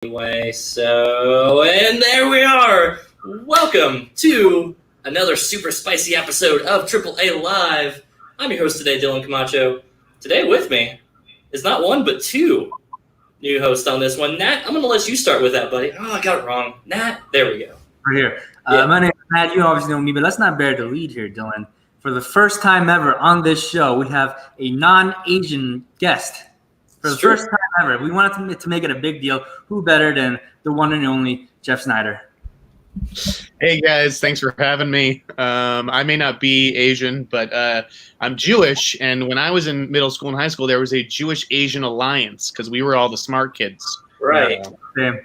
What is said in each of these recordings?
Anyway, and there we are. Welcome to another super spicy episode of AAA Live. I'm your host today, Dylan Camacho. Today with me is not one, but two new hosts on this one. Nat, I'm going to let you start with that, buddy. Oh, I got it wrong. Nat, there we go. We're here. My name is Matt. You obviously know me, but let's not bear the lead here, Dylan. For the first time ever on this show, we have a non-Asian guest. For the first time ever, we wanted to make it a big deal. Who better than the one and only Jeff Sneider? Hey guys, thanks for having me. I may not be Asian, but I'm Jewish, and when I was in middle school and high school, there was a Jewish-Asian alliance because we were all the smart kids. Right. Same.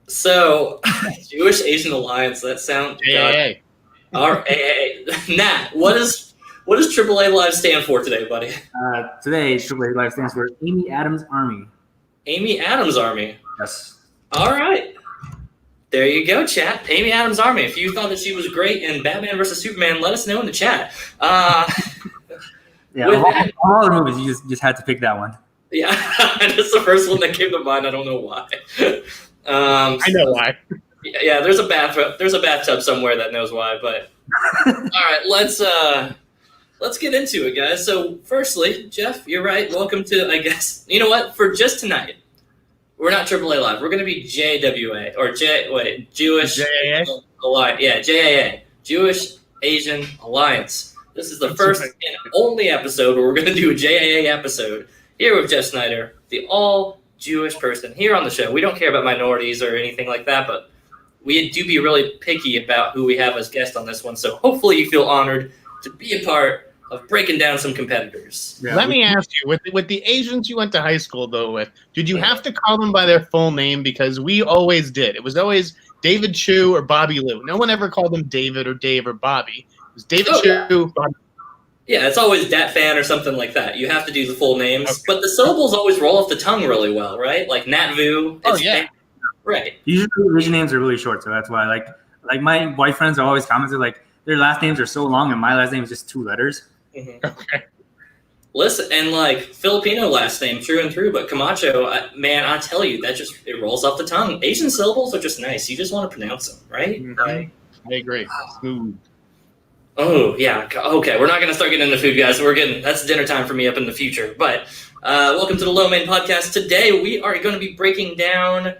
So, Jewish-Asian alliance, that sounds... AAA. Nat, what does AAA Live stand for today, buddy? Today, AAA Live stands for Amy Adams Army. Amy Adams Army. Yes. All right. There you go, chat. Amy Adams Army. If you thought that she was great in Batman vs. Superman, let us know in the chat. Yeah, of all the movies, you just had to pick that one. Yeah, that's the first one that came to mind. I don't know why. I know why. Yeah, there's a bathtub somewhere that knows why. But all right, let's get into it, guys. So, firstly, Jeff, you're right. Welcome to, I guess, you know what? For just tonight, we're not AAA Live. We're going to be JWA or Jewish JAA? Alliance. Yeah, JAA, Jewish Asian Alliance. This is the first and only episode where we're going to do a JAA episode here with Jeff Sneider, the all-Jewish person here on the show. We don't care about minorities or anything like that, but we do be really picky about who we have as guests on this one. So hopefully you feel honored to be a part of breaking down some competitors. Yeah. Let me ask you, with the Asians you went to high school though with, did you have to call them by their full name? Because we always did. It was always David Chu or Bobby Lou. No one ever called them David or Dave or Bobby. It was David Chu. Yeah. Bobby. Yeah, it's always Dat Fan or something like that. You have to do the full names, but the syllables always roll off the tongue really well, right? Like Nat Vu. Oh yeah. Right. Usually Asian names are really short, so that's why like my white friends are always commented like their last names are so long and my last name is just 2 letters. Mm-hmm. Okay. Listen, and like Filipino last name, true and true, but Camacho, man, I tell you, it rolls off the tongue. Asian syllables are just nice. You just want to pronounce them, right? Mm-hmm. Right. I agree. Smooth. Oh, yeah. Okay, we're not going to start getting into food, guys. That's dinner time for me up in the future. But welcome to the Low Main Podcast. Today, we are going to be breaking down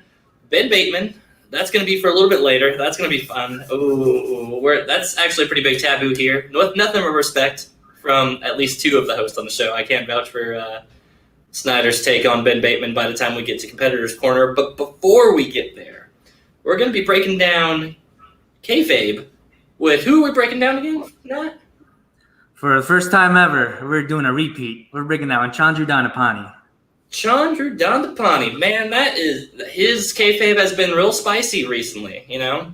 Ben Bateman. That's going to be for a little bit later. That's going to be fun. That's actually a pretty big taboo here. Nothing but respect from at least 2 of the hosts on the show. I can't vouch for Snyder's take on Ben Bateman by the time we get to Competitor's Corner. But before we get there, we're going to be breaking down kayfabe with who are we breaking down again, Nat? For the first time ever, we're doing a repeat. We're breaking down Chandru Dhanapani. Chandru Dhanapani, man, his kayfabe has been real spicy recently, you know?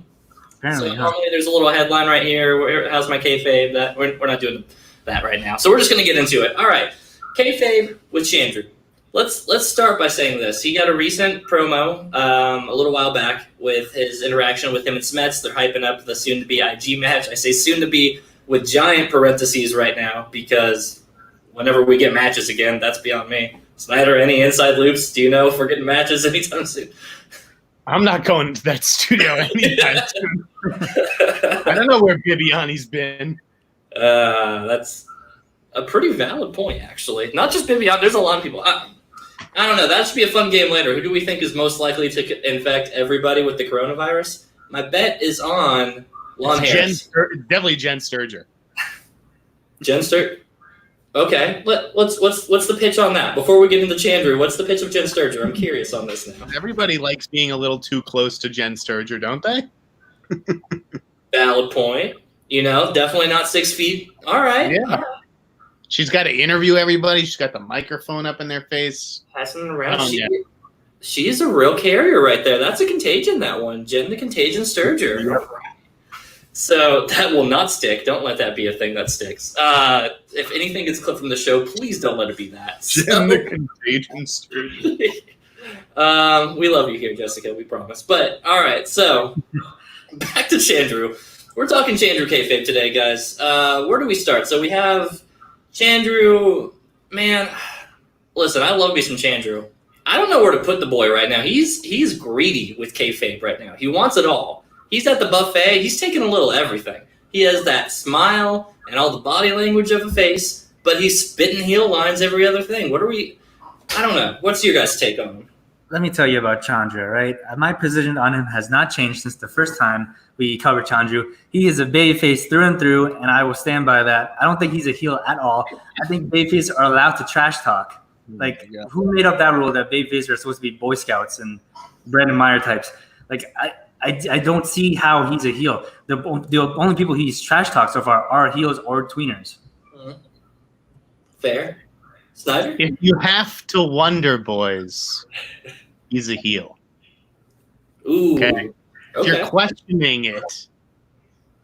Apparently, so normally there's a little headline right here, how's my kayfabe? That we're not doing that right now. So we're just going to get into it. All right, kayfabe with Chandru. Let's start by saying this. He got a recent promo a little while back with his interaction with him and Smets. They're hyping up the soon-to-be IG match. I say soon-to-be with giant parentheses right now because whenever we get matches again, that's beyond me. Sneider, any inside loops? Do you know if we're getting matches anytime soon? I'm not going to that studio anytime soon. I don't know where Bibiani's been. That's a pretty valid point, actually. Not just Bibiani. There's a lot of people. I don't know. That should be a fun game later. Who do we think is most likely to infect everybody with the coronavirus? My bet is on Lon Harris. Definitely Jen Sturger. Jen Sturger? Okay. What's the pitch on that? Before we get into Chandru, what's the pitch of Jen Sturger? I'm curious on this now. Everybody likes being a little too close to Jen Sturger, don't they? Valid point. You know, definitely not 6 feet. All right. Yeah. All right. She's got to interview everybody. She's got the microphone up in their face. Passing it around. She's a real carrier right there. That's a contagion, that one. Jen the Contagion Sturger. Yep. So that will not stick. Don't let that be a thing that sticks. If anything gets clipped from the show, please don't let it be that. Jen the Contagion Sturger. We love you here, Jessica. We promise. But, all right. So, back to Chandru. We're talking Chandru kayfabe today, guys. Where do we start? So we have Chandru. Man, listen, I love me some Chandru. I don't know where to put the boy right now. He's greedy with kayfabe right now. He wants it all. He's at the buffet. He's taking a little everything. He has that smile and all the body language of a face, but he's spitting heel lines every other thing. I don't know. What's your guys' take on him? Let me tell you about Chandra, right? My position on him has not changed since the first time we covered Chandra. He is a babyface through and through, and I will stand by that. I don't think he's a heel at all. I think babyfaces are allowed to trash talk. Like, who made up that rule that babyfaces are supposed to be Boy Scouts and Brandon Meyer types? Like, I don't see how he's a heel. The only people he's trash talked so far are heels or tweeners. Fair. Sneider? If you have to wonder, boys, he's a heel. Ooh. Okay. If you're questioning it,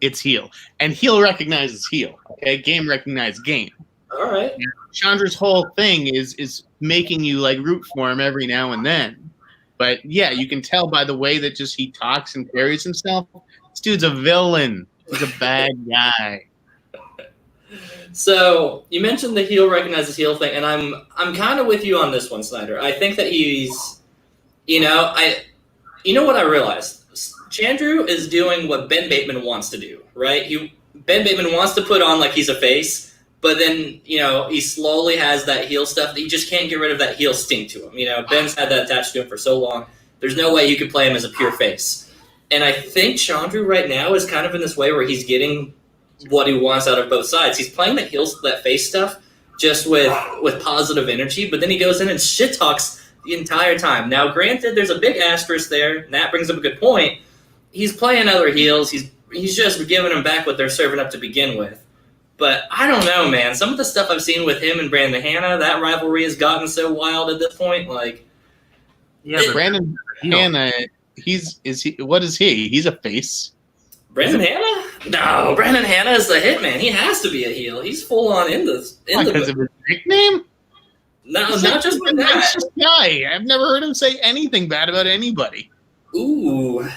it's heel. And heel recognizes heel. Okay. Game recognizes game. All right. Chandra's whole thing is making you like root for him every now and then. But yeah, you can tell by the way that just he talks and carries himself. This dude's a villain. He's a bad guy. So you mentioned the heel recognizes heel thing, and I'm kind of with you on this one, Sneider. I think that he's, you know what I realized? Chandru is doing what Ben Bateman wants to do, right? Ben Bateman wants to put on like he's a face, but then he slowly has that heel stuff that you just can't get rid of that heel stink to him. Ben's had that attached to him for so long. There's no way you could play him as a pure face, and I think Chandru right now is kind of in this way where he's getting what he wants out of both sides. He's playing that face stuff just with positive energy, but then he goes in and shit talks the entire time. Now, granted, there's a big asterisk there, and that brings up a good point. He's playing other heels. He's just giving them back what they're serving up to begin with. But I don't know, man. Some of the stuff I've seen with him and Brandon Hanna, that rivalry has gotten so wild at this point. Like, yeah, but Brandon Hanna, what is he? He's a face. Brandon Hanna? No, Brandon Hanna is the hitman. He has to be a heel. He's full on in the because of his nickname. No, not just with that. Nicest guy. I've never heard him say anything bad about anybody. Ooh.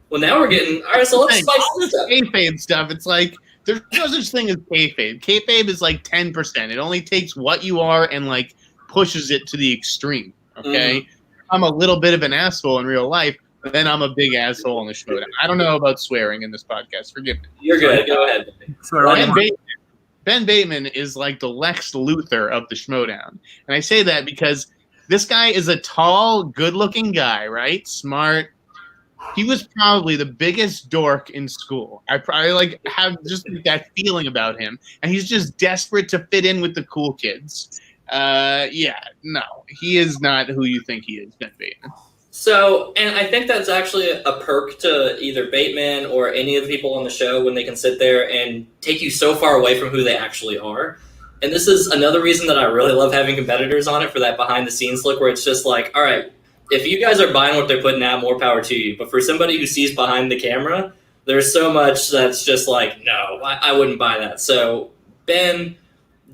Well, now we're getting all right. So let's spice this up. Kayfabe stuff. It's like there's no such thing as kayfabe. Kayfabe is like 10%. It only takes what you are and like pushes it to the extreme. Okay, I'm a little bit of an asshole in real life. Then I'm a big asshole on the show. I don't know about swearing in this podcast. Forgive me. You're good. Go ahead. Ben Bateman is like the Lex Luthor of the Schmodown. And I say that because this guy is a tall, good-looking guy, right? Smart. He was probably the biggest dork in school. I probably have just that feeling about him. And he's just desperate to fit in with the cool kids. No. He is not who you think he is, Ben Bateman. So, and I think that's actually a perk to either Bateman or any of the people on the show when they can sit there and take you so far away from who they actually are. And this is another reason that I really love having competitors on it for that behind-the-scenes look where it's just like, all right, if you guys are buying what they're putting out, more power to you. But for somebody who sees behind the camera, there's so much that's just like, no, I wouldn't buy that. So Ben,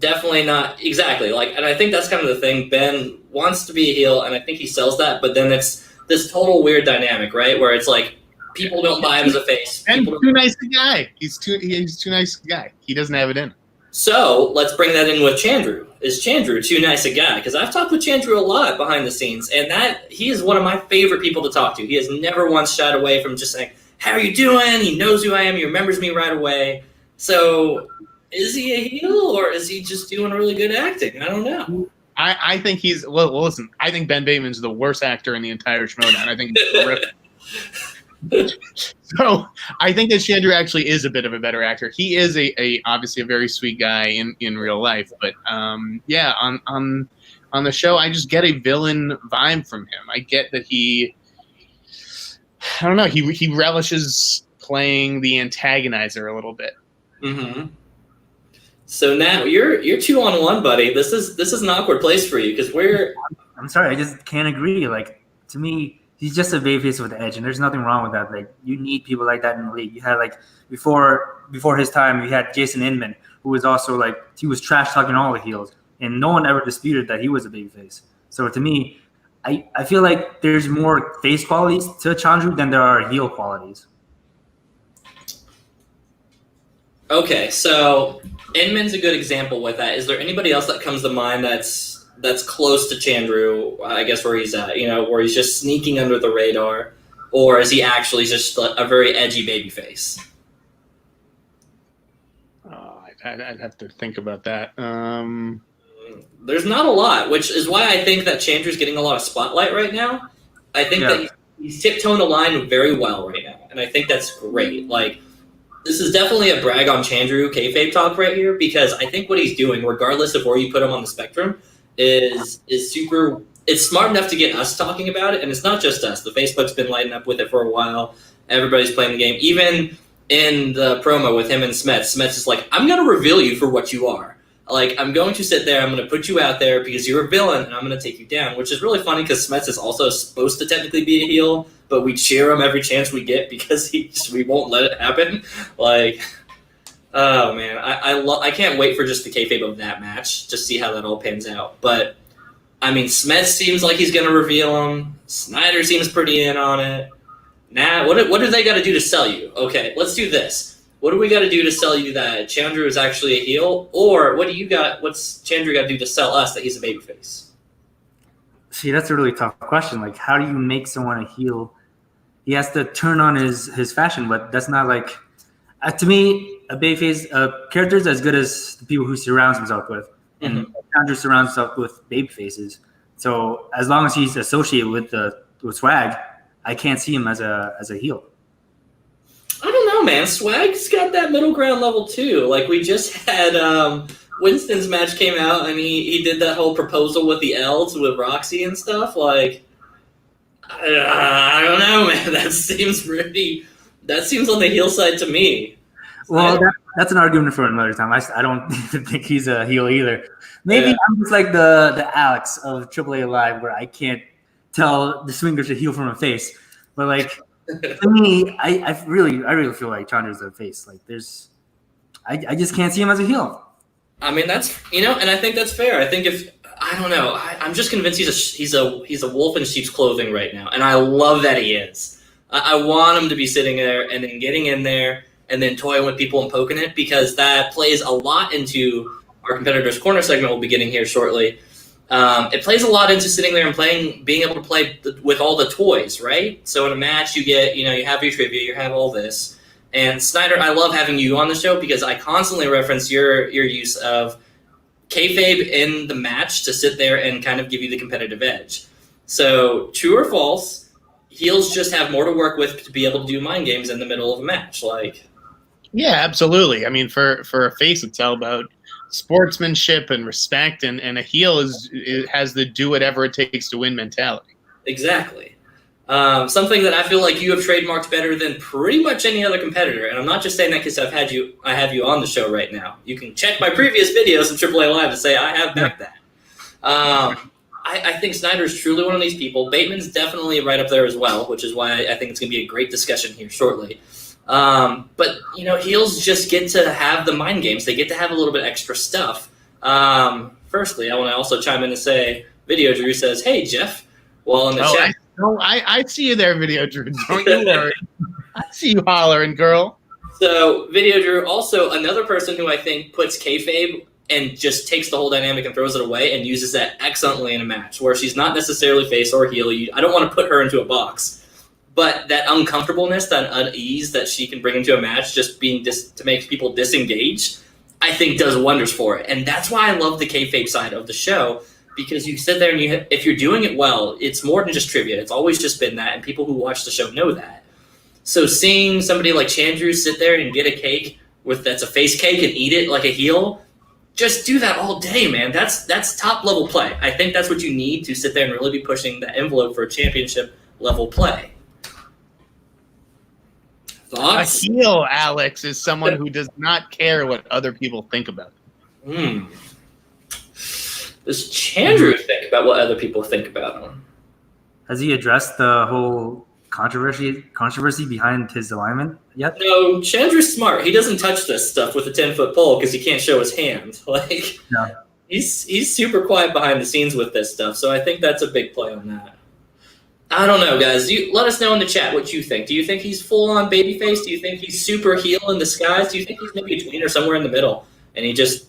definitely not exactly. And I think that's kind of the thing. Ben wants to be a heel, and I think he sells that, but then it's this total weird dynamic, right? Where it's like people don't buy him as a face. And too nice a guy. He's too nice a guy. He doesn't have it in him. So let's bring that in with Chandru. Is Chandru too nice a guy? Because I've talked with Chandru a lot behind the scenes, and he is one of my favorite people to talk to. He has never once shied away from just saying, "How are you doing?" He knows who I am. He remembers me right away. So is he a heel, or is he just doing really good acting? I don't know. I think he's well. Listen, I think Ben Bateman's the worst actor in the entire Schmodown. I think he's terrific. So I think that Chandru actually is a bit of a better actor. He is obviously a very sweet guy in real life, but on the show, I just get a villain vibe from him. I get that I don't know, he relishes playing the antagonizer a little bit. Mm-hmm. So now you're 2-on-1, buddy. This is an awkward place for you because I'm sorry, I just can't agree. Like, to me, he's just a babyface with edge, and there's nothing wrong with that. Like, you need people like that in the league. You had before his time, you had Jason Inman, who was also he was trash talking all the heels, and no one ever disputed that he was a babyface. So to me, I feel like there's more face qualities to Chandru than there are heel qualities. Okay, so Inman's a good example with that. Is there anybody else that comes to mind that's that's close to Chandru, I guess, where he's at, where he's just sneaking under the radar, or is he actually just a very edgy babyface? I'd have to think about that. There's not a lot, which is why I think that Chandru's getting a lot of spotlight right now. I think that he's tiptoeing the line very well right now, and I think that's great. Like, this is definitely a brag on Chandru kayfabe talk right here, because I think what he's doing, regardless of where you put him on the spectrum, is super. It's smart enough to get us talking about it, and it's not just us. The Facebook's been lighting up with it for a while. Everybody's playing the game. Even in the promo with him and Smets is like, I'm going to reveal you for what you are. Like, I'm going to sit there, I'm going to put you out there because you're a villain, and I'm going to take you down, which is really funny because Smets is also supposed to technically be a heel, but we cheer him every chance we get because we won't let it happen. Like, oh, man. I can't wait for just the kayfabe of that match, just see how that all pans out. But, I mean, Smets seems like he's going to reveal him. Sneider seems pretty in on it. Now, what do they got to do to sell you? Okay, let's do this. What do we got to do to sell you that Chandru is actually a heel? Or what's Chandru got to do to sell us that he's a babyface? See, that's a really tough question. Like, how do you make someone a heel? He has to turn on his fashion, but that's not like to me, a babyface character is as good as the people who surrounds himself with. And Chandru surrounds himself with babyfaces. So as long as he's associated with swag, I can't see him as a heel. I don't know, man. Swag's got that middle ground level too. Like, we just had Winston's match came out, and he did that whole proposal with the L's with Roxy and stuff. Like, I don't know, man. That seems on the heel side to me. Well, that's an argument for another time. I don't think he's a heel either. Maybe I'm just like the Alex of AAA Live, where I can't tell the swingers a heel from a face. But like, to me, I really feel like Chandru's a face. Like, I just can't see him as a heel. I mean, that's and I think that's fair. I think I don't know, I'm just convinced he's a wolf in sheep's clothing right now, and I love that he is. I want him to be sitting there and then getting in there and then toying with people and poking it, because that plays a lot into our competitor's corner segment we'll be getting here shortly. It plays a lot into sitting there and being able to play with all the toys, right? So in a match, you get, you have your trivia, you have all this. And Sneider, I love having you on the show because I constantly reference your use of kayfabe in the match to sit there and kind of give you the competitive edge. So true or false, heels just have more to work with to be able to do mind games in the middle of a match. Like, yeah, absolutely. I mean, for a face, it's all about sportsmanship and respect, and a heel has the do whatever it takes to win mentality. Exactly. Something that I feel like you have trademarked better than pretty much any other competitor, and I'm not just saying that because I have you on the show right now. You can check my previous videos in AAA Live to say I have backed that. I think Sneider is truly one of these people. Bateman's definitely right up there as well, which is why I think it's going to be a great discussion here shortly. But, heels just get to have the mind games. They get to have a little bit extra stuff. Firstly, I want to also chime in to say, Video Drew says, hey, Jeff, while in the chat. I see you there, Video Drew. Don't you worry. I see you hollering, girl. So, Video Drew, also another person who I think puts kayfabe and just takes the whole dynamic and throws it away and uses that excellently in a match, where she's not necessarily face or heel. I don't want to put her into a box. But that uncomfortableness, that unease that she can bring into a match, just being to make people disengage, I think does wonders for it. And that's why I love the kayfabe side of the show, because you sit there and if you're doing it well, it's more than just trivia. It's always just been that, and people who watch the show know that. So seeing somebody like Chandru sit there and get a cake that's a face cake and eat it like a heel, just do that all day, man. That's top level play. I think that's what you need to sit there and really be pushing the envelope for a championship level play. Thoughts? A heel, Alex, is someone who does not care what other people think about him. Does Chandru think about what other people think about him? Has he addressed the whole controversy behind his alignment yet? No, Chandru's smart. He doesn't touch this stuff with a 10-foot pole because he can't show his hand. Like, no. He's super quiet behind the scenes with this stuff, so I think that's a big play on that. I don't know, guys. Let us know in the chat what you think. Do you think he's full-on babyface? Do you think he's super heel in disguise? Do you think he's maybe a tweener somewhere in the middle, and he just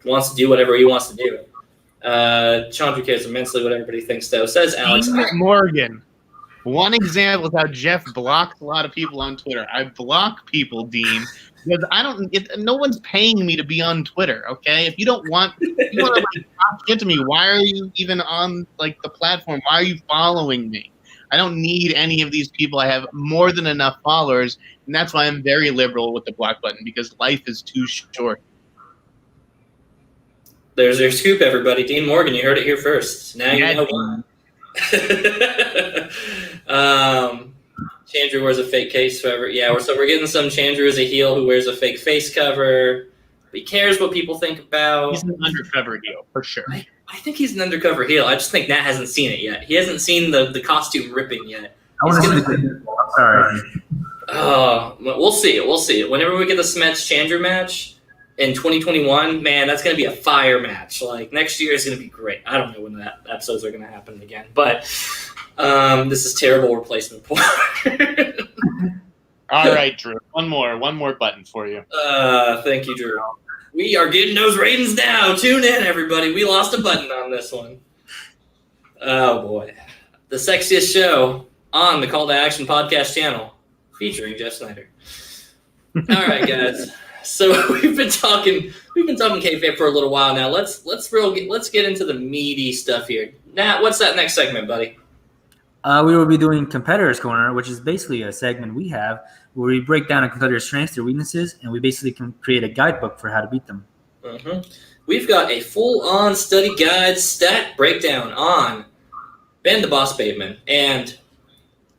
wants to do whatever he wants to do? Chandra cares immensely what everybody thinks, though. Says Alex. Dean Morgan. One example is how Jeff blocks a lot of people on Twitter. I block people, Dean, because no one's paying me to be on Twitter. Okay, if you want to like talk shit to me, why are you even on like the platform? Why are you following me? I don't need any of these people. I have more than enough followers, and that's why I'm very liberal with the block button, because life is too short. There's your scoop, everybody. Dean Morgan, you heard it here first. Now you know why. Chandru wears a fake case cover. Yeah, we're getting some Chandru as a heel who wears a fake face cover. He cares what people think about. He's an undercover heel, for sure. I think he's an undercover heel. I just think Nat hasn't seen it yet. He hasn't seen the costume ripping yet. I want to see the I'm sorry. Oh, we'll see it. We'll see it. Whenever we get the Smets Chandru match in 2021, man, that's going to be a fire match. Like, next year is going to be great. I don't know when that episodes are going to happen again, but this is terrible replacement porn. All right, Drew. One more button for you. Thank you, Drew. We are getting those ratings now. Tune in, everybody. We lost a button on this one. Oh, boy. The sexiest show on the Call to Action podcast channel featuring Jeff Sneider. All right, guys. So we've been talking kayfabe for a little while now. Let's get into the meaty stuff here. Nat, what's that next segment, buddy? We will be doing Competitors Corner, which is basically a segment we have where we break down a competitor's strengths, their weaknesses, and we basically can create a guidebook for how to beat them. Mm-hmm. We've got a full-on study guide stat breakdown on Ben the Boss Bateman, and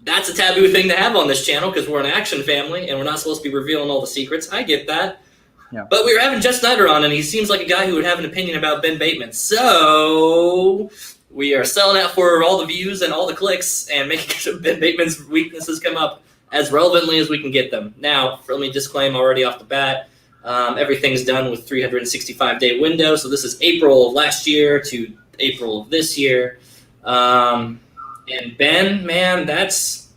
that's a taboo thing to have on this channel because we're an action family and we're not supposed to be revealing all the secrets. I get that. Yeah. But we were having Jeff Sneider on, and he seems like a guy who would have an opinion about Ben Bateman. So we are selling out for all the views and all the clicks and making sure Ben Bateman's weaknesses come up as relevantly as we can get them. Now, let me disclaim already off the bat, everything's done with 365-day window. So this is April of last year to April of this year. And Ben, man, that's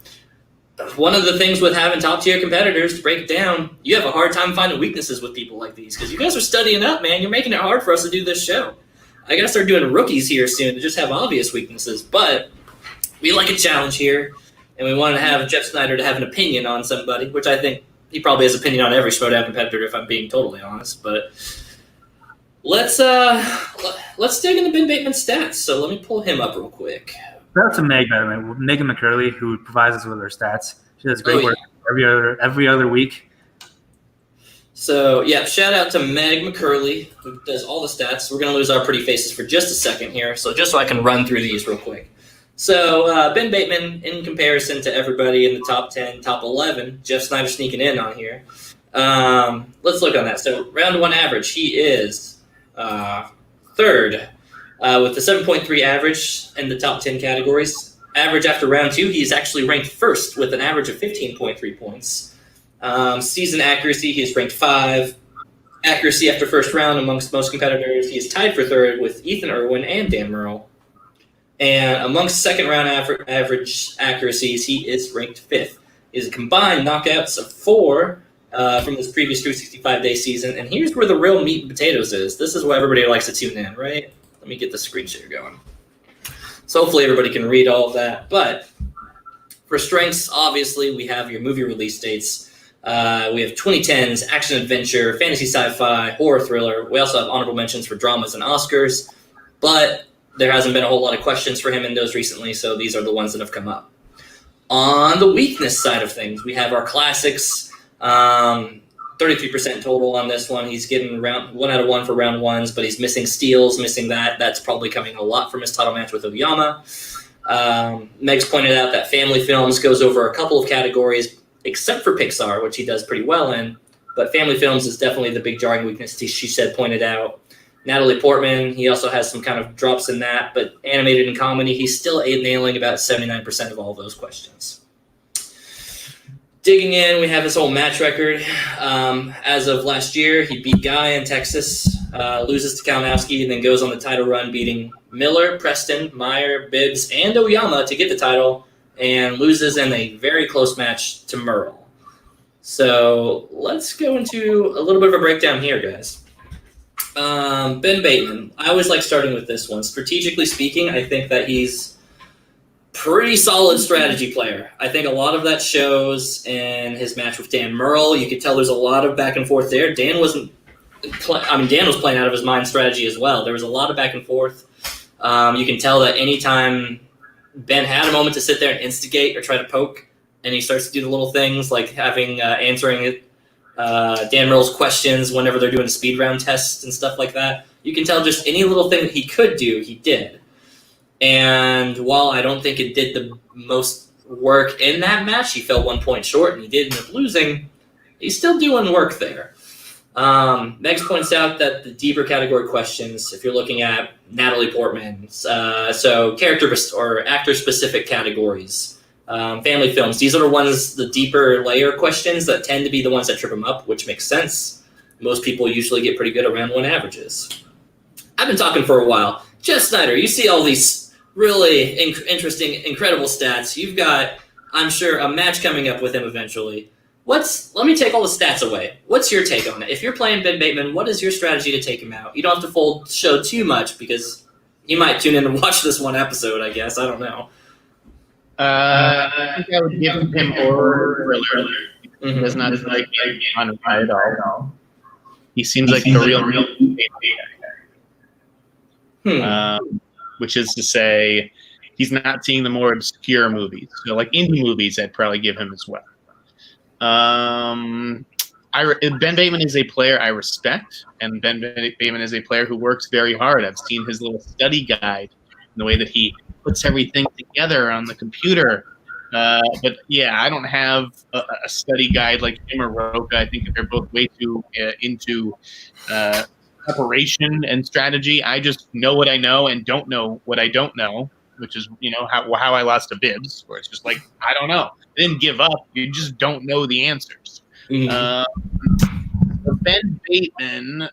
one of the things with having top-tier competitors to break it down. You have a hard time finding weaknesses with people like these because you guys are studying up, man. You're making it hard for us to do this show. I got to start doing rookies here soon to just have obvious weaknesses. But we like a challenge here, and we want to have Jeff Sneider to have an opinion on somebody, which I think he probably has an opinion on every Schmoedown competitor, if I'm being totally honest. But let's dig into Ben Bateman's stats. So let me pull him up real quick. Shout out to Meg, by the way, Megan McCurley, who provides us with her stats. She does great work every other week. So, yeah, shout out to Meg McCurley, who does all the stats. We're going to lose our pretty faces for just a second here, just so I can run through these real quick. So, Ben Bateman, in comparison to everybody in the top 10, top 11, Jeff Sneider sneaking in on here. Let's look on that. So, round one average, he is third. With the 7.3 average in the top 10 categories. Average after round two, he's actually ranked first with an average of 15.3 points. Season accuracy, he is ranked 5. Accuracy after first round amongst most competitors, he is tied for third with Ethan Irwin and Dan Merle. And amongst second round average accuracies, he is ranked 5th. He has a combined knockouts of 4 from this previous 365-day season. And here's where the real meat and potatoes is. This is why everybody likes to tune in, right? Let me get the screen share going. So hopefully everybody can read all of that. But for strengths, obviously, we have your movie release dates. We have 2010s, action adventure, fantasy sci-fi, horror thriller. We also have honorable mentions for dramas and Oscars. But there hasn't been a whole lot of questions for him in those recently, so these are the ones that have come up. On the weakness side of things, we have our classics. 33% total on this one. He's getting 1 out of 1 for round ones, but he's missing steals, missing that. That's probably coming a lot from his title match with Oyama. Meg's pointed out that family films goes over a couple of categories, except for Pixar, which he does pretty well in. But family films is definitely the big jarring weakness she pointed out. Natalie Portman, he also has some kind of drops in that, but animated and comedy, he's still nailing about 79% of all those questions. Digging in, we have his whole match record. As of last year, he beat Guy in Texas, loses to Kalinowski, and then goes on the title run, beating Miller, Preston, Meyer, Bibbs, and Oyama to get the title, and loses in a very close match to Merle. So let's go into a little bit of a breakdown here, guys. Ben Bateman. I always like starting with this one. Strategically speaking, I think that he's pretty solid strategy player. I think a lot of that shows in his match with Dan Murrell. You could tell there's a lot of back and forth there. Dan was playing out of his mind strategy as well. There was a lot of back and forth. You can tell that anytime Ben had a moment to sit there and instigate or try to poke, and he starts to do the little things like answering Dan Murrell's questions whenever they're doing speed round tests and stuff like that. You can tell just any little thing that he could do, he did. And while I don't think it did the most work in that match, he fell 1 point short and he did end up losing. He's still doing work there. Megs points out that the deeper category questions, if you're looking at Natalie Portman, so character or actor-specific categories, family films, these are the ones, the deeper layer questions that tend to be the ones that trip them up, which makes sense. Most people usually get pretty good around 1 averages. I've been talking for a while. Jeff Sneider, you see all these really interesting, incredible stats. You've got, I'm sure, a match coming up with him eventually. Let me take all the stats away. What's your take on it? If you're playing Ben Bateman, what is your strategy to take him out? You don't have to show too much because he might tune in and watch this one episode, I guess. I don't know. I think I would give him horror thriller. He does not like on at all. He seems like a real which is to say, he's not seeing the more obscure movies. So, like indie movies, I'd probably give him as well. Ben Bateman is a player I respect, and Ben Bateman is a player who works very hard. I've seen his little study guide, and the way that he puts everything together on the computer. But yeah, I don't have a study guide like him or Roca. I think that they're both way too into preparation and strategy. I just know what I know and don't know what I don't know, which is, how I lost to Bibbs, where it's just like, I don't know. I didn't give up. You just don't know the answers. Ben Bateman,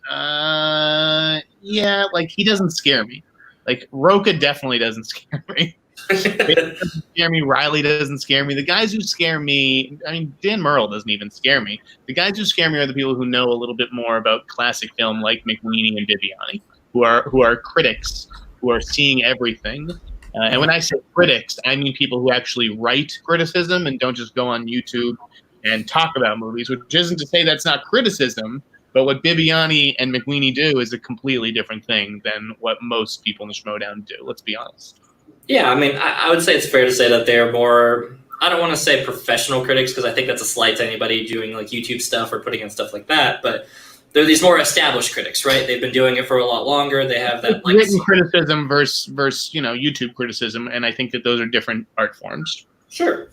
he doesn't scare me. Like, Roca definitely doesn't scare me. Doesn't scare me. Riley doesn't scare me. The guys who scare me, Dan Murrell doesn't even scare me. The guys who scare me are the people who know a little bit more about classic film, like McWeeny and Bibiani, who are critics, who are seeing everything. And when I say critics, I mean people who actually write criticism and don't just go on YouTube and talk about movies, which isn't to say that's not criticism, but what Bibiani and McWeeny do is a completely different thing than what most people in the Schmodown do. Let's be honest. Yeah, I would say it's fair to say that they're more, I don't want to say professional critics because I think that's a slight to anybody doing like YouTube stuff or putting in stuff like that, but they're these more established critics, right? They've been doing it for a lot longer. They have that written criticism versus YouTube criticism, and I think that those are different art forms. Sure.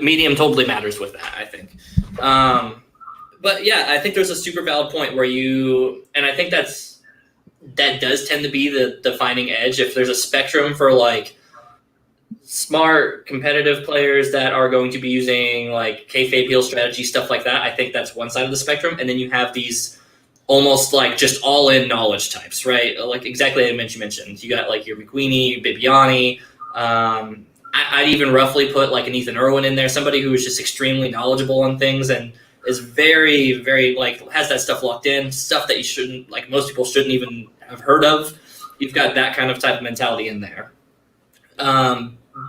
Medium totally matters with that, I think. But yeah, I think there's a super valid point where and I think that does tend to be the defining edge. If there's a spectrum for like smart competitive players that are going to be using like kayfabe heel strategy, stuff like that, I think that's one side of the spectrum. And then you have these almost like just all-in knowledge types, right? Like exactly as you mentioned. You got like your McWeeny, Bibiani. I'd even roughly put like an Ethan Irwin in there, somebody who is just extremely knowledgeable on things and is very, very like has that stuff locked in, stuff that you shouldn't, like most people shouldn't even have heard of. You've got that kind of type of mentality in there.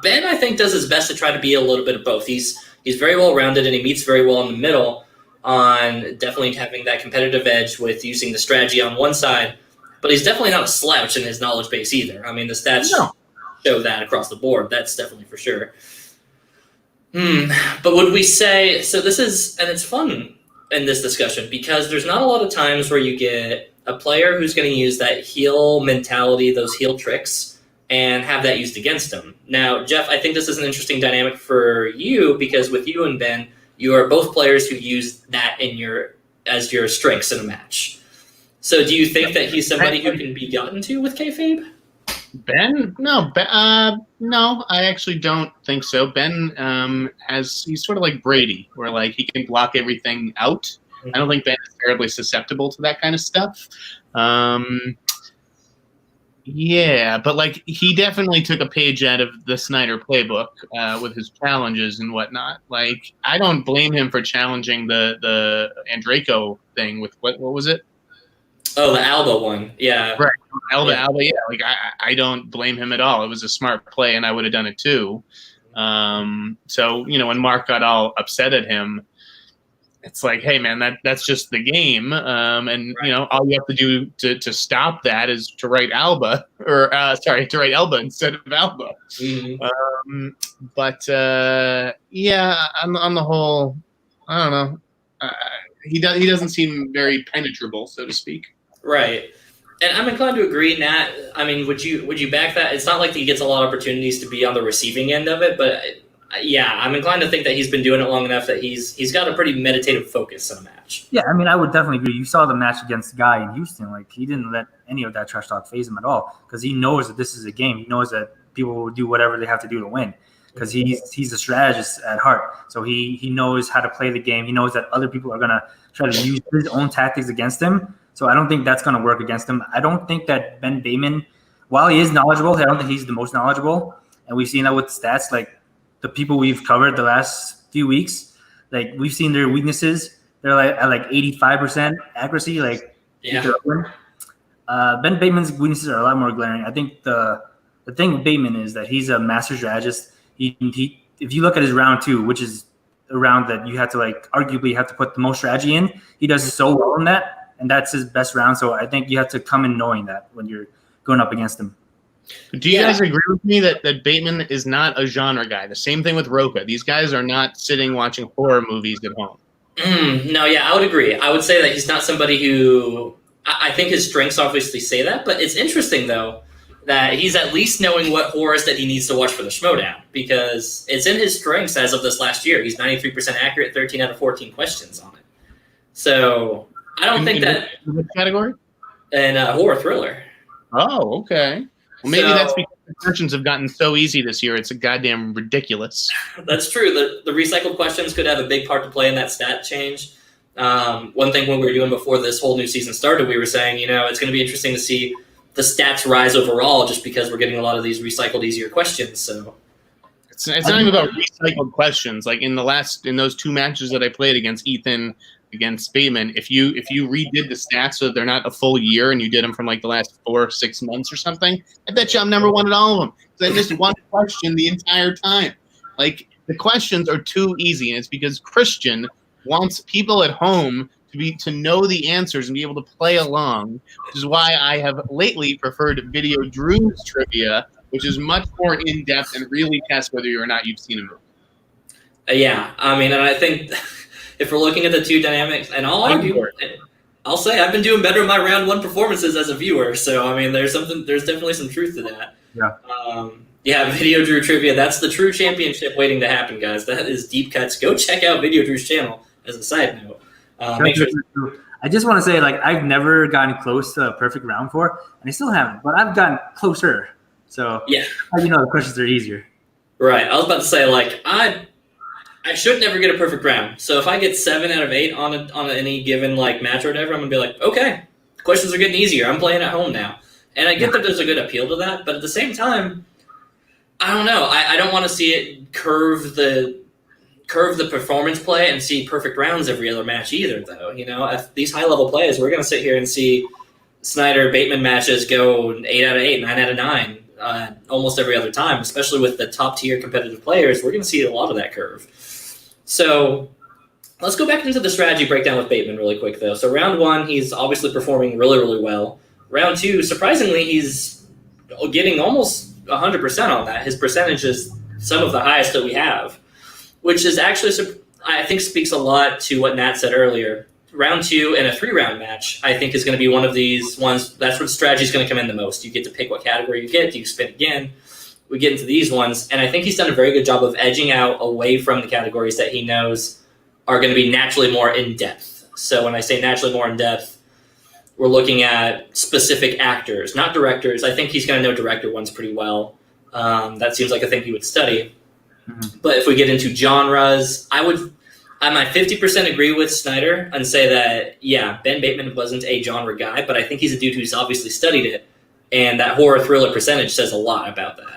Ben, I think, does his best to try to be a little bit of both. He's very well rounded and he meets very well in the middle on definitely having that competitive edge with using the strategy on one side, but he's definitely not a slouch in his knowledge base either. I mean, the stats show that across the board. That's definitely for sure. But would we say, so this is, and it's fun in this discussion because there's not a lot of times where you get a player who's going to use that heel mentality, those heel tricks, and have that used against him. Now, Jeff, I think this is an interesting dynamic for you because with you and Ben, you are both players who use that as your strengths in a match. So do you think that he's somebody who can be gotten to with kayfabe? Ben? No, no, I actually don't think so. Ben he's sort of like Brady, where like he can block everything out. Mm-hmm. I don't think Ben is terribly susceptible to that kind of stuff. Yeah, but like he definitely took a page out of the Sneider playbook with his challenges and whatnot. Like I don't blame him for challenging the Andraco thing with what was it? Oh, the Alba one. Yeah. Right. Alba, Yeah. Alba, yeah. Like I don't blame him at all. It was a smart play, and I would have done it too. So when Mark got all upset at him, it's like, hey man, that's just the game. And all you have to do to stop that is to write Alba to write Elba instead of Alba. Mm-hmm. But yeah, on the whole, I don't know. He doesn't seem very penetrable, so to speak. Right. And I'm inclined to agree, Nat. I mean, would you back that? It's not like he gets a lot of opportunities to be on the receiving end of it, but yeah, I'm inclined to think that he's been doing it long enough that he's got a pretty meditative focus in a match. Yeah, I mean, I would definitely agree. You saw the match against the guy in Houston. Like, he didn't let any of that trash talk phase him at all because he knows that this is a game. He knows that people will do whatever they have to do to win because he's a strategist at heart. So he knows how to play the game. He knows that other people are going to try to use his own tactics against him. So I don't think that's going to work against him. I don't think that Ben Bateman, while he is knowledgeable, I don't think he's the most knowledgeable. And we've seen that with stats. Like, the people we've covered the last few weeks, like, we've seen their weaknesses. They're like at like 85% accuracy. Like, yeah. Ben Bateman's weaknesses are a lot more glaring. I think the thing with Bateman is that he's a master strategist. He if you look at his round 2, which is a round that you have to arguably have to put the most strategy in, he does so well in that, and that's his best round. So I think you have to come in knowing that when you're going up against him. Do you guys agree with me that Bateman is not a genre guy? The same thing with Rocha. These guys are not sitting watching horror movies at home. No, yeah, I would agree. I would say that he's not somebody who – I think his strengths obviously say that, but it's interesting, though, that he's at least knowing what horrors that he needs to watch for the Schmodown because it's in his strengths as of this last year. He's 93% accurate, 13 out of 14 questions on it. So I don't think that – Which category? And horror thriller. Oh, okay. Well, maybe that's because the questions have gotten so easy this year. It's a goddamn ridiculous. That's true. The recycled questions could have a big part to play in that stat change. One thing when we were doing before this whole new season started, we were saying, it's going to be interesting to see the stats rise overall just because we're getting a lot of these recycled easier questions. So it's not even about recycled questions. Like in those 2 matches that I played against Ethan, against Bateman, if you redid the stats so that they're not a full year and you did them from like the last 4 or 6 months or something, I bet you I'm number 1 at all of them because I missed one question the entire time. Like, the questions are too easy, and it's because Christian wants people at home to know the answers and be able to play along, which is why I have lately preferred Video Drew's trivia, which is much more in depth and really tests whether or not you've seen a movie. Yeah, I mean, and I think. If we're looking at the 2 dynamics, and I'll say I've been doing better in my round 1 performances as a viewer. So I mean, there's definitely some truth to that. Yeah. Video Drew trivia. That's the true championship waiting to happen, guys. That is deep cuts. Go check out Video Drew's channel. As a side note, I just want to say, I've never gotten close to a perfect round 4, and I still haven't, but I've gotten closer. So yeah, the questions are easier. Right. I was about to say, I should never get a perfect round. So if I get 7 out of 8 on any given match or whatever, I'm gonna be like, okay, the questions are getting easier. I'm playing at home now, and I get that there's a good appeal to that. But at the same time, I don't know. I don't want to see it curve the performance play and see perfect rounds every other match either. Though if these high level plays, we're gonna sit here and see Sneider Bateman matches go 8 out of 8, 9 out of 9. Almost every other time, especially with the top tier competitive players, we're going to see a lot of that curve. So let's go back into the strategy breakdown with Bateman really quick, though. So round 1, he's obviously performing really, really well. Round 2, surprisingly, he's getting almost 100% on that. His percentage is some of the highest that we have, which is actually, I think, speaks a lot to what Nat said earlier. Round 2 in a 3-round match, I think, is going to be one of these ones. That's where the strategy is going to come in the most. You get to pick what category you get. Do you spin again? We get into these ones, and I think he's done a very good job of edging out away from the categories that he knows are going to be naturally more in-depth. So when I say naturally more in-depth, we're looking at specific actors, not directors. I think he's going to know director ones pretty well. That seems like a thing he would study. Mm-hmm. But if we get into genres, I might 50% agree with Sneider and say that, yeah, Ben Bateman wasn't a genre guy, but I think he's a dude who's obviously studied it, and that horror thriller percentage says a lot about that.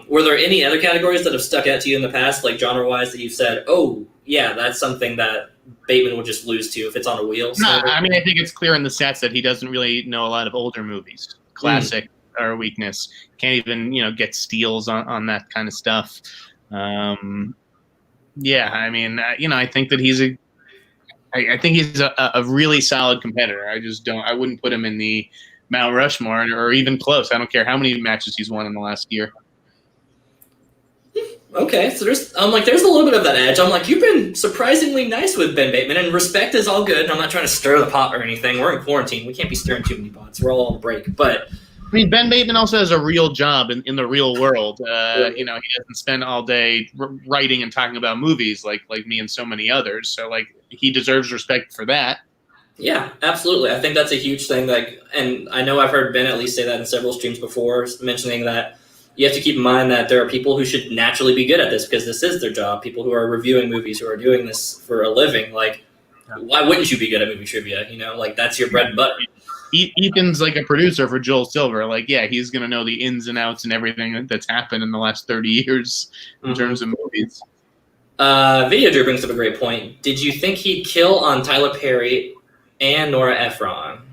Were there any other categories that have stuck out to you in the past, like genre-wise, that you've said, oh, yeah, that's something that Bateman will just lose to if it's on a wheel. No, I mean, I think it's clear in the stats that he doesn't really know a lot of older movies. Classic are a weakness. Can't even, get steals on that kind of stuff. I mean, I think that I think he's a really solid competitor. I wouldn't put him in the Mount Rushmore or even close. I don't care how many matches he's won in the last year. Okay, so there's a little bit of that edge. I'm like, you've been surprisingly nice with Ben Bateman, and respect is all good. And I'm not trying to stir the pot or anything. We're in quarantine. We can't be stirring too many pots. We're all on break. But I mean, Ben Bateman also has a real job in the real world. He doesn't spend all day writing and talking about movies like me and so many others. So he deserves respect for that. Yeah, absolutely. I think that's a huge thing. And I know I've heard Ben at least say that in several streams before, mentioning that you have to keep in mind that there are people who should naturally be good at this because this is their job. People who are reviewing movies, who are doing this for a living. Why wouldn't you be good at movie trivia? That's your bread and butter. Ethan's like a producer for Joel Silver. He's going to know the ins and outs and everything that's happened in the last 30 years in terms of movies. Video Drew brings up a great point. Did you think he'd kill on Tyler Perry and Nora Ephron?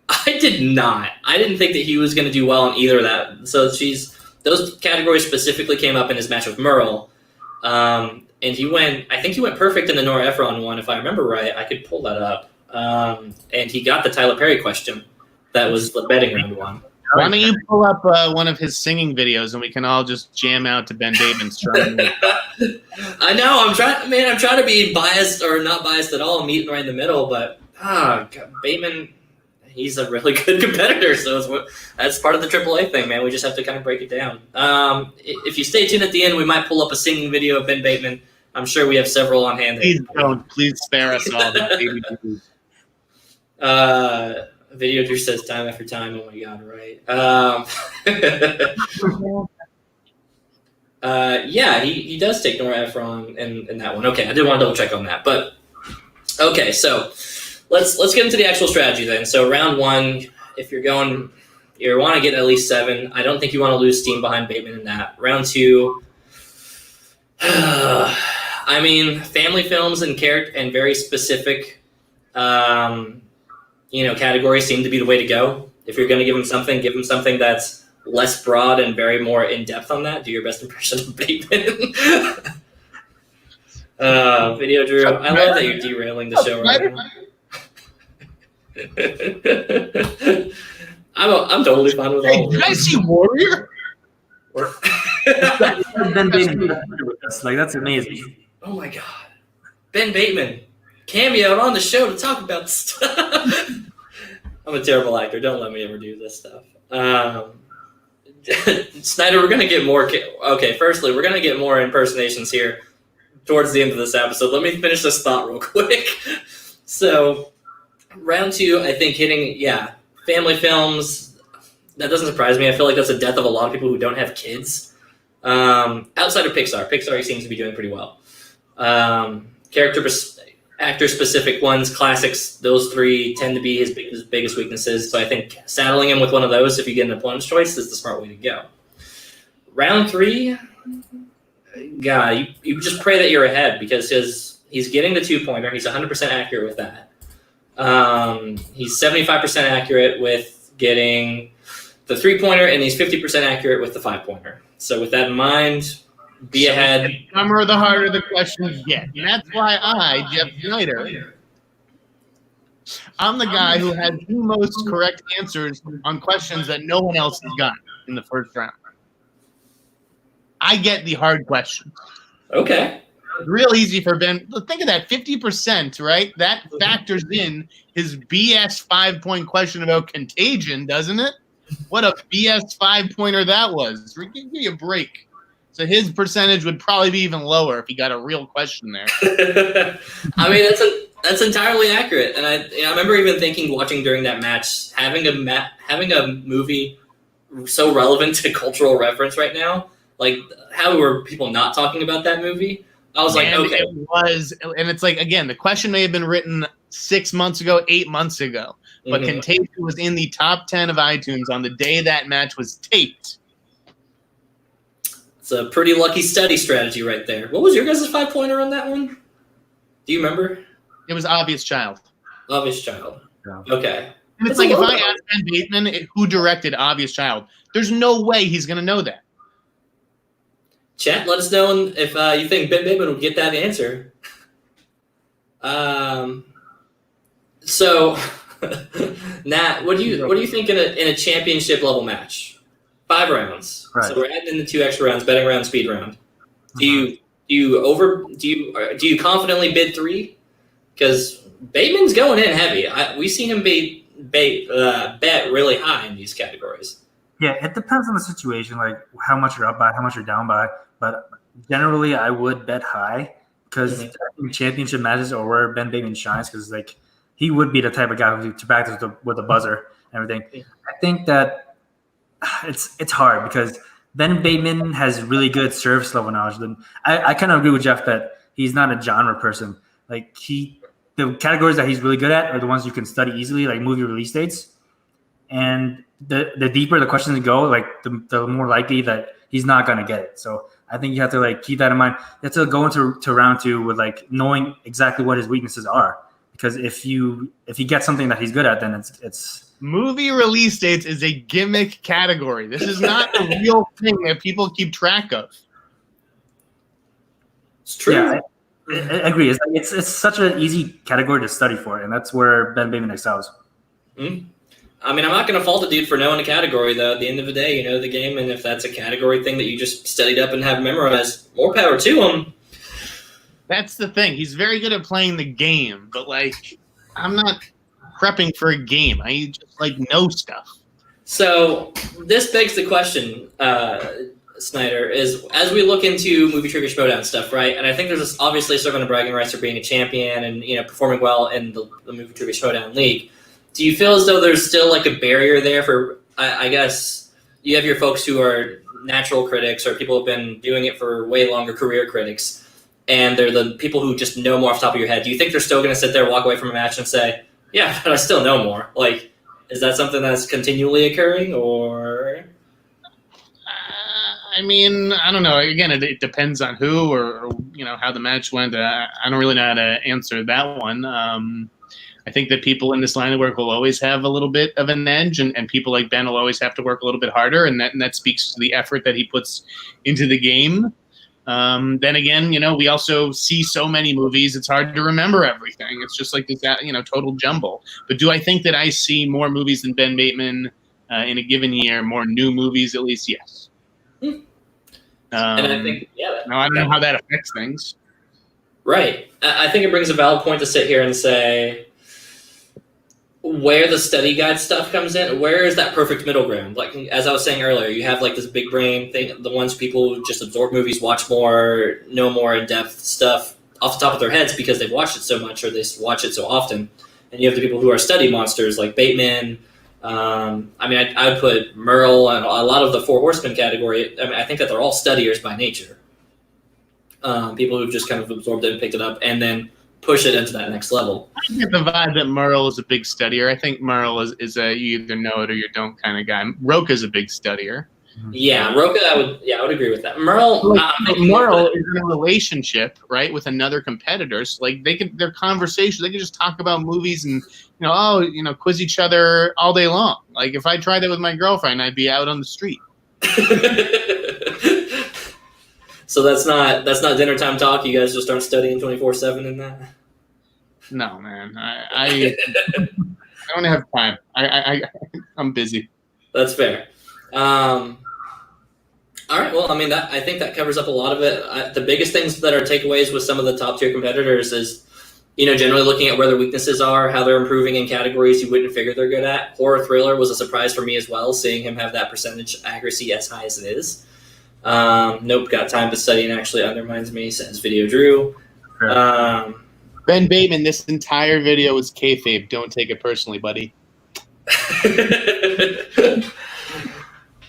I did not. I didn't think that he was going to do well on either of that. So those categories specifically came up in his match with Merle. And I think he went perfect in the Nora Ephron one, if I remember right. I could pull that up. And he got the Tyler Perry question. That was the betting round one. Why don't you pull up one of his singing videos and we can all just jam out to Ben Bateman's trying. I know. I'm trying to be biased or not biased at all, meeting right in the middle. But Bateman, he's a really good competitor. So that's part of the AAA thing, man. We just have to kind of break it down. If you stay tuned at the end, we might pull up a singing video of Ben Bateman. I'm sure we have several on hand. Please don't. Please spare us all that. Video Drew says time after time. Oh my god, right? He does take Nora Ephron in that one. Okay, I did want to double check on that, but okay, so let's get into the actual strategy then. So round one, if you want to get at least 7. I don't think you want to lose steam behind Bateman in that. Round 2, I mean, family films and very specific. Categories seem to be the way to go. If you're going to give him something that's less broad and very more in-depth on that. Do your best impression of Bateman. Video Drew, I love that you're derailing the show right now. I'm totally fine with all of it. Did I see Warrior? Ben Bateman with us. That's amazing. Oh my god. Ben Bateman cameoed on the show to talk about stuff. I'm a terrible actor. Don't let me ever do this stuff. Sneider, we're going to get more. Okay, firstly, we're going to get more impersonations here towards the end of this episode. Let me finish this thought real quick. So, round 2, I think hitting, family films. That doesn't surprise me. I feel like that's the death of a lot of people who don't have kids. Outside of Pixar he seems to be doing pretty well. Actor-specific ones, classics, those 3 tend to be his biggest weaknesses. So I think saddling him with one of those, if you get an opponent's choice, is the smart way to go. Round 3, you just pray that you're ahead because he's getting the 2-pointer. He's 100% accurate with that. He's 75% accurate with getting the 3-pointer, and he's 50% accurate with the 5-pointer. So with that in mind, be ahead. The dumber, the harder the questions get. And that's why I, Jeff Sneider, I'm the guy who has the most correct answers on questions that no one else has gotten in the first round. I get the hard questions. Okay. It's real easy for Ben. Think of that, 50%, right? That factors in his BS 5-point question about Contagion, doesn't it? What a BS 5-pointer that was. Give me a break. So his percentage would probably be even lower if he got a real question there. I mean, that's entirely accurate. And I remember even thinking, watching during that match, having a movie so relevant to cultural reference right now, how were people not talking about that movie? I was okay. It was, and it's again, the question may have been written 6 months ago, 8 months ago, but Contagion was in the top 10 of iTunes on the day that match was taped. It's a pretty lucky study strategy right there. What was your guys' 5-pointer on that one? Do Do you remember? It was Obvious Child. Obvious Child. Yeah. Okay. And it's like if I ask Ben Bateman who directed Obvious Child, there's no way he's going to know that. Chat, let us know if you think Ben Bateman will get that answer. So, Nat, what do you think in a championship level match? 5 rounds. Right. So we're adding in the 2 extra rounds, betting round, speed round. Do you confidently bid 3? Because Bateman's going in heavy. We've seen him bet really high in these categories. Yeah, it depends on the situation, like how much you're up by, how much you're down by. But generally, I would bet high because championship matches are where Ben Bateman shines because like he would be the type of guy who to practice with the buzzer and everything. Yeah. I think that it's hard because Ben Bateman has really good service level knowledge. Then I kind of agree with Jeff that he's not a genre person. Like the categories that he's really good at are the ones you can study easily, like movie release dates. And the deeper the questions go, like the more likely that he's not gonna get it. So I think you have to like keep that in mind. You have to go into round 2 with like knowing exactly what his weaknesses are. Because if he gets something that he's good at, then it's movie release dates is a gimmick category. This is not a real thing that people keep track of. It's true. Yeah, I agree. It's such an easy category to study for, and that's where Ben Bateman excels. Mm-hmm. I mean, I'm not going to fault the dude for knowing a category, though. At the end of the day, you know the game, and if that's a category thing that you just studied up and have memorized, more power to him. That's the thing. He's very good at playing the game, but, like, I'm not prepping for a game. I just, like, know stuff. So this begs the question, Sneider, is as we look into movie trivia showdown stuff, right? And I think there's obviously serving a bragging rights for being a champion and, you know, performing well in the movie trivia showdown league. Do you feel as though there's still like a barrier there for, I guess, you have your folks who are natural critics or people who have been doing it for way longer career critics, and they're the people who just know more off the top of your head. Do you think they're still going to sit there, walk away from a match and say, yeah, but I still know more? Like, is that something that's continually occurring or? I mean, I don't know. Again, it depends on who or you know, how the match went. I don't really know how to answer that one. I think that people in this line of work will always have a little bit of an edge, and people like Ben will always have to work a little bit harder, and that speaks to the effort that he puts into the game. Then again, you know, we also see so many movies, it's hard to remember everything. It's just like this, you know, total jumble. But do I think that I see more movies than Ben Bateman in a given year, more new movies at least? Yes. And I think, yeah. Now, I don't know how that affects things. Right. I think it brings a valid point to sit here and say, where the study guide stuff comes in, where is that perfect middle ground? Like, as I was saying earlier, you have like this big brain thing, the ones people who just absorb movies, watch more, know more in-depth stuff off the top of their heads because they've watched it so much or they watch it so often. And you have the people who are study monsters like Bateman. I mean, I would put Merle and a lot of the Four Horsemen category. I mean, I think that they're all studiers by nature. People who've just kind of absorbed it and picked it up and then push it into that next level. I get the vibe that Merle is a big studier. I think Merle is a you either know it or you don't kind of guy. Roka's a big studier. Yeah, Roka, I would agree with that. Merle, Merle is in a relationship, right, with another competitor. So like their conversation, they can just talk about movies and quiz each other all day long. Like if I tried that with my girlfriend, I'd be out on the street. So that's not dinner time talk. You guys just aren't studying 24/7 in that. No, man. I don't have time. I'm busy. That's fair. All right. Well, I mean, I think that covers up a lot of it. The biggest things that are takeaways with some of the top tier competitors is, generally looking at where their weaknesses are, how they're improving in categories you wouldn't figure they're good at. Horror thriller was a surprise for me as well, seeing him have that percentage accuracy as high as it is. Nope, got time to study and actually undermines me, says Video Drew. Ben Bateman, this entire video is kayfabe. Don't take it personally, buddy.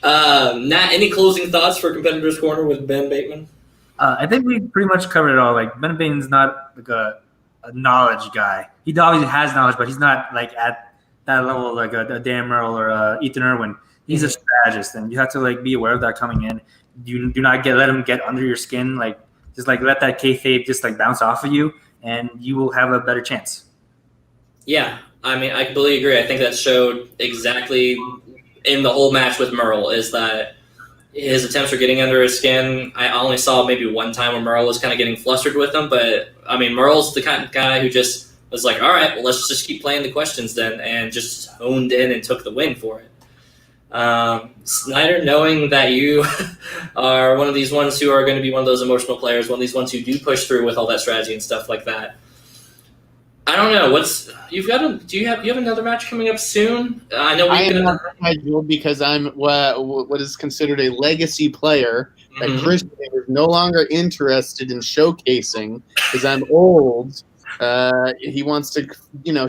Nat, any closing thoughts for Competitors Corner with Ben Bateman? I think we pretty much covered it all. Like Ben Bateman's not like a knowledge guy. He obviously has knowledge, but he's not like at that level like a Dan Merle or Ethan Irwin. He's a strategist, and you have to like be aware of that coming in. You do not let him get under your skin. Like just like let that kayfabe just like bounce off of you. and you will have a better chance. Yeah, I mean, I completely agree. I think that showed exactly in the whole match with Merle is that his attempts were getting under his skin. I only saw maybe one time where Merle was kind of getting flustered with him, but I mean, Merle's the kind of guy who just was like, all right, well, let's just keep playing the questions then, and just honed in and took the win for it. Sneider, knowing that you are one of these ones who are going to be one of those emotional players, one of these ones who do push through with all that strategy and stuff like that. I don't know. Do you have another match coming up soon? I know I am not scheduled because I'm what is considered a legacy player that Christian is no longer interested in showcasing because I'm old. He wants to,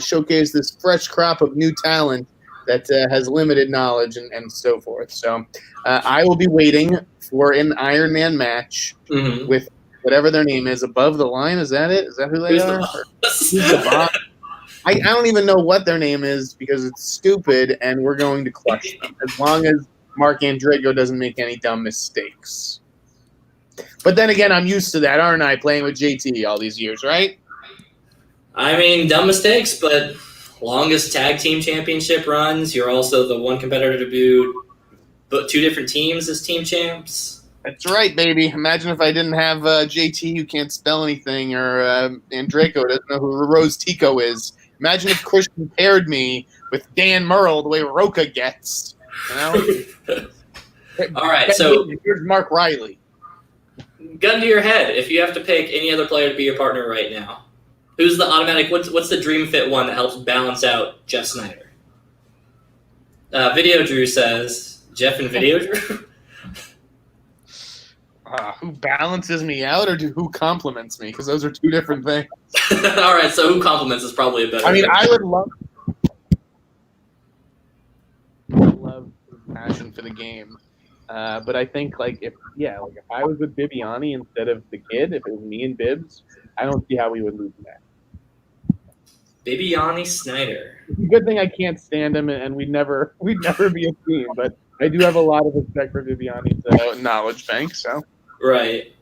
showcase this fresh crop of new talent that has limited knowledge and so forth. So I will be waiting for an Iron Man match with whatever their name is, Above the Line. Is that it? Is that who they are? Who's the boss? I don't even know what their name is because it's stupid, and we're going to clutch them as long as Mark Andrego doesn't make any dumb mistakes. But then again, I'm used to that, aren't I, playing with JT all these years, right? I mean, dumb mistakes, but longest tag team championship runs. You're also the one competitor to do but 2 different teams as team champs. That's right, baby. Imagine if I didn't have JT who can't spell anything or Andreko doesn't know who Rose Tico is. Imagine if Christian paired me with Dan Merle the way Roca gets. All right, so here's Mark Riley. Gun to your head, if you have to pick any other player to be your partner right now, who's the automatic? What's the dream fit one that helps balance out Jeff Sneider? Video Drew says Jeff and Video Drew. Who balances me out or who compliments me? Because those are 2 different things. All right, so who compliments is probably a better. I mean, I would love his passion for the game, but I think if I was with Bibiani instead of the kid, if it was me and Bibbs, I don't see how we would lose that. Bibiani Sneider. It's a good thing I can't stand him, and we'd never be a team. But I do have a lot of respect for Bibiani's knowledge bank. So. Right.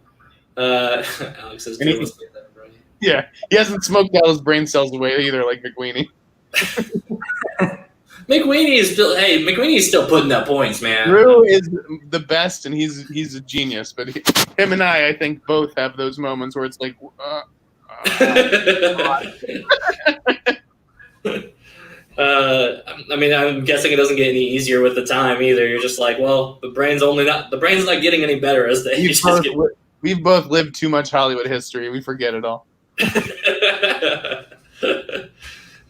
Alex says, right? Yeah, he hasn't smoked all his brain cells away either, like McWeenie. McWeenie's still putting up points, man. Drew is the best, and he's a genius. But him and I think, both have those moments where it's like, I mean, I'm guessing it doesn't get any easier with the time either. You're just like, well, the brain's not getting any better as they We've both lived too much Hollywood history. We forget it all.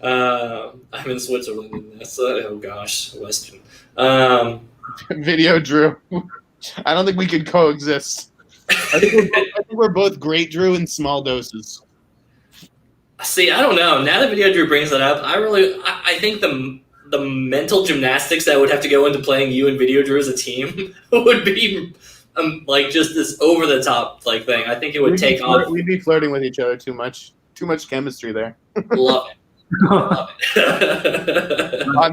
I'm in Switzerland in this. Oh gosh, Western. Video Drew. I don't think we could coexist. I think we're both great Drew in small doses. See, I don't know. Now that Video Drew brings that up, I think the mental gymnastics that would have to go into playing you and Video Drew as a team would be just this over the top thing. I think it would take off. We'd be flirting with each other too much. Too much chemistry there. Love it. On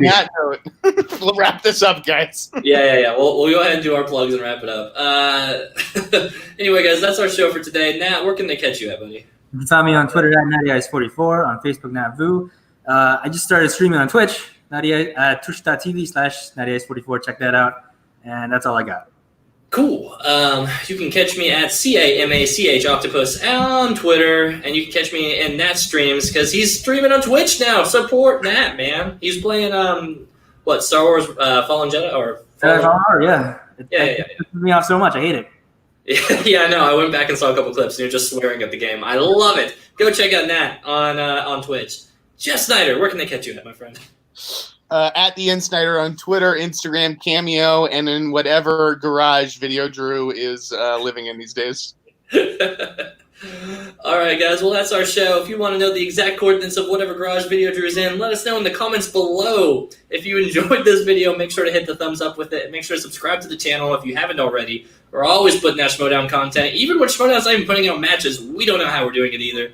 that note, we'll wrap this up, guys. Yeah. We'll go ahead and do our plugs and wrap it up. Anyway, guys, that's our show for today. Nat, where can they catch you at, buddy? You can find me on Twitter at NattyIce44, on Facebook, NatVoo. I just started streaming on Twitch, twitch.tv/NattyIce44. Check that out. And that's all I got. Cool. You can catch me at CAMACH Octopus on Twitter, and you can catch me in Nat streams because he's streaming on Twitch now. Support Nat, man. He's playing Star Wars Fallen Jedi or Fallen? Yeah. It pisses me off so much. I hate it. Yeah, I know. I went back and saw a couple clips, and you're just swearing at the game. I love it. Go check out Nat on Twitch. Jeff Sneider, where can they catch you at, my friend? At the Sneider on Twitter, Instagram, Cameo, and in whatever garage Video Drew is living in these days. All right, guys. Well, that's our show. If you want to know the exact coordinates of whatever garage Video Drew is in, let us know in the comments below. If you enjoyed this video, make sure to hit the thumbs up with it. And make sure to subscribe to the channel if you haven't already. We're always putting out Schmodown content. Even when Schmodown's not even putting out matches, we don't know how we're doing it either.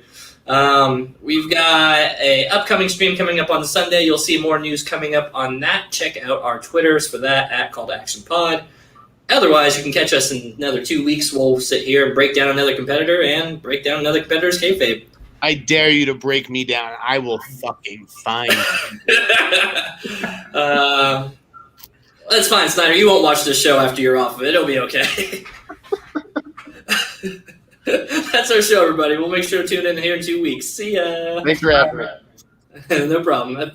We've got a upcoming stream coming up on Sunday. You'll see more news coming up on that. Check out our Twitters for that at Call to Action Pod. Otherwise, you can catch us in another 2 weeks. We'll sit here and break down another competitor and break down another competitor's kayfabe. I dare you to break me down. I will fucking find you. That's fine, Sneider. You won't watch this show after you're off of it. It'll be okay. That's our show, everybody. We'll make sure to tune in here in 2 weeks. See ya. Thanks for having me. No problem.